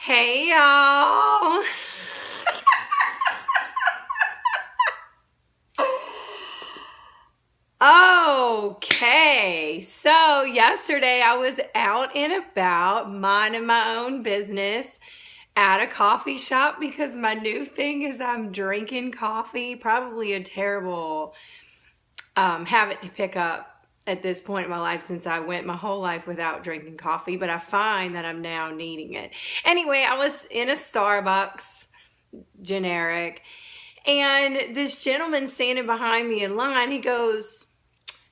Hey y'all. Okay, so yesterday I was out and about minding my own business at a coffee shop because my new thing is I'm drinking coffee. Probably a terrible habit to pick up at this point in my life since I went my whole life without drinking coffee, but I find that I'm now needing it. Anyway, I was in a Starbucks, generic, and this gentleman standing behind me in line, he goes,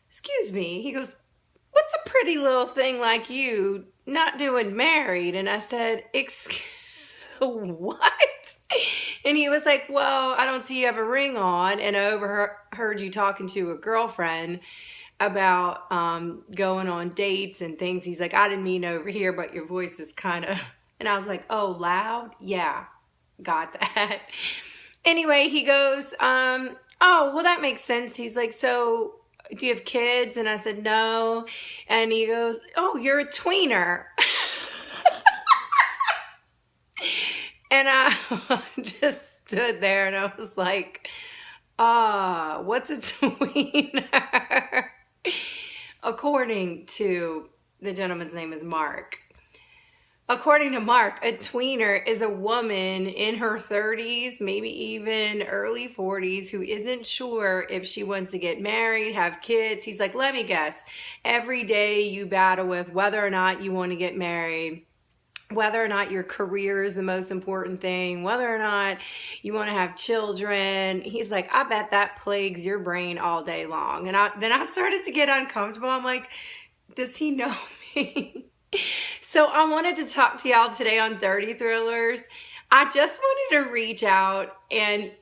excuse me, he goes, what's a pretty little thing like you not doing married? And I said, excuse what? And he was like, well, I don't see you have a ring on, and I overheard you talking to a girlfriend about going on dates and things. He's like, I didn't mean over here, but your voice is kind of, and I was like, oh, loud? Yeah, got that. Anyway, he goes, oh, well, that makes sense. He's like, so do you have kids? And I said, no. And he goes, oh, you're a tweener. And I just stood there and I was like, what's a tweener? According to the gentleman's name is Mark. According to Mark, a tweener is a woman in her 30s, maybe even early 40s, who isn't sure if she wants to get married, have kids. He's like, let me guess. Every day you battle with whether or not you want to get married, whether or not your career is the most important thing, whether or not you want to have children. He's like, I bet that plagues your brain all day long. And then I started to get uncomfortable. I'm like, does he know me? So I wanted to talk to y'all today on 30 Thrillers. I just wanted to reach out and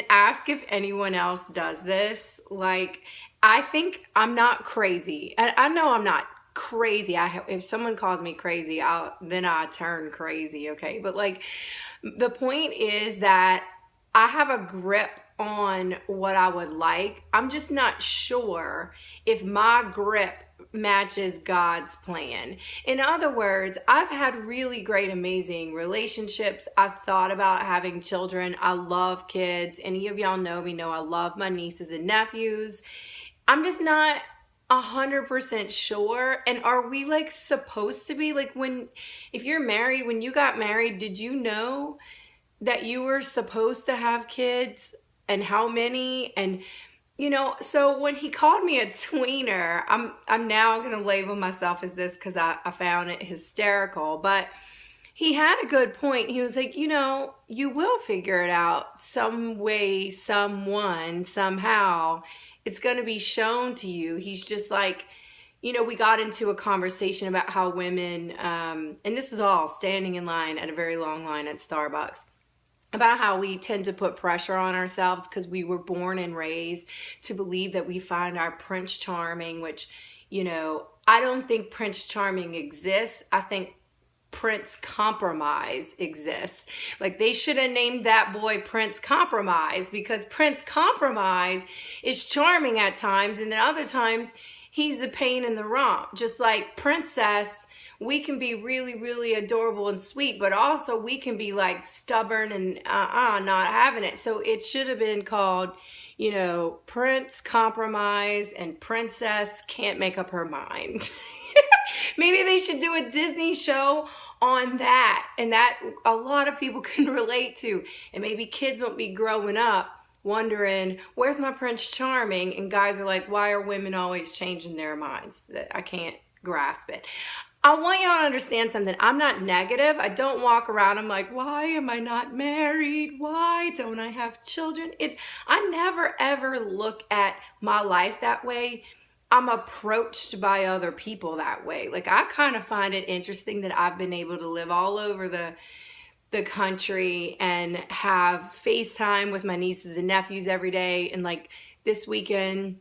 ask if anyone else does this. Like, I think I'm not crazy. I know I'm not crazy. If someone calls me crazy, then I turn crazy, okay? But like, the point is that I have a grip on what I would like. I'm just not sure if my grip matches God's plan. In other words, I've had really great, amazing relationships. I've thought about having children. I love kids. Any of y'all know me know I love my nieces and nephews. I'm just not 100% sure. And are we like supposed to be like, if you're married, when you got married, did you know that you were supposed to have kids and how many? And so when he called me a tweener, I'm now going to label myself as this because I found it hysterical. But he had a good point. He was like, you will figure it out some way, someone, somehow. It's going to be shown to you. He's just like, we got into a conversation about how women, and this was all standing in line at a very long line at Starbucks, about how we tend to put pressure on ourselves because we were born and raised to believe that we find our Prince Charming, which, I don't think Prince Charming exists. I think Prince Compromise exists. Like, they should have named that boy Prince Compromise, because Prince Compromise is charming at times, and then other times he's a pain in the rump. Just like Princess, we can be really, really adorable and sweet, but also we can be like stubborn and not having it. So it should have been called, Prince Compromise and Princess Can't Make Up Her Mind. Maybe they should do a Disney show on that, and that a lot of people can relate to. And maybe kids won't be growing up wondering, where's my Prince Charming? And guys are like, why are women always changing their minds? That I can't grasp it. I want y'all to understand something. I'm not negative. I don't walk around, I'm like, why am I not married? Why don't I have children? I never ever look at my life that way. I'm approached by other people that way. Like, I kind of find it interesting that I've been able to live all over the country and have FaceTime with my nieces and nephews every day. And like this weekend,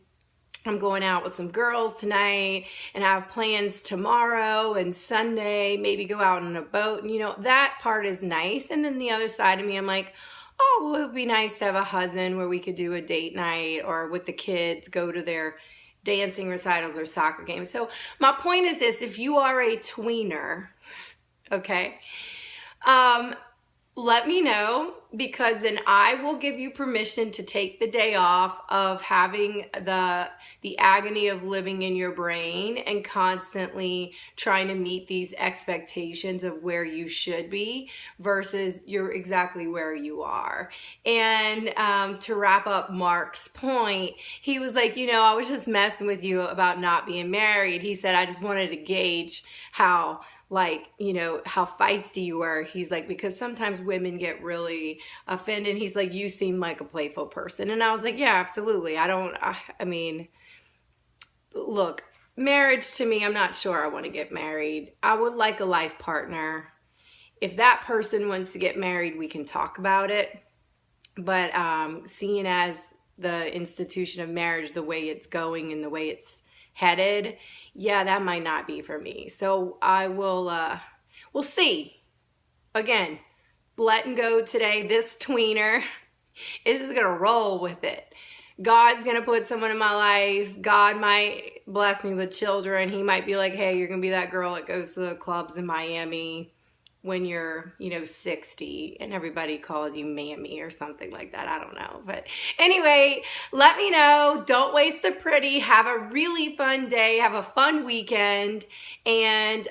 I'm going out with some girls tonight and I have plans tomorrow and Sunday, maybe go out on a boat. And that part is nice. And then the other side of me, I'm like, oh, well, it would be nice to have a husband where we could do a date night, or with the kids, go to their dancing recitals or soccer games. So my point is this: if you are a tweener, okay, Um, Let me know, because then I will give you permission to take the day off of having the agony of living in your brain and constantly trying to meet these expectations of where you should be versus you're exactly where you are. And to wrap up Mark's point, he was like, I was just messing with you about not being married. He said, I just wanted to gauge how, like, how feisty you were. He's like, because sometimes women get really offended. He's like, you seem like a playful person. And I was like, yeah, absolutely. I mean, look, marriage to me, I'm not sure I want to get married. I would like a life partner. If that person wants to get married, we can talk about it. But seeing as the institution of marriage, the way it's going and the way it's headed, yeah, that might not be for me. So I will, we'll see. Again, letting go today. This tweener is just going to roll with it. God's going to put someone in my life. God might bless me with children. He might be like, hey, you're going to be that girl that goes to the clubs in Miami when you're, 60 and everybody calls you mammy or something like that. I don't know. But anyway, let me know. Don't waste the pretty. Have a really fun day. Have a fun weekend. And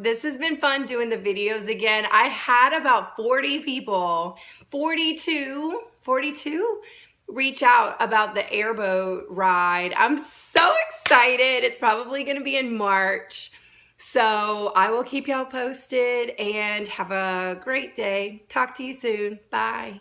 this has been fun doing the videos again. I had about 42 reach out about the airboat ride. I'm so excited. It's probably going to be in March. So I will keep y'all posted and have a great day. Talk to you soon. Bye.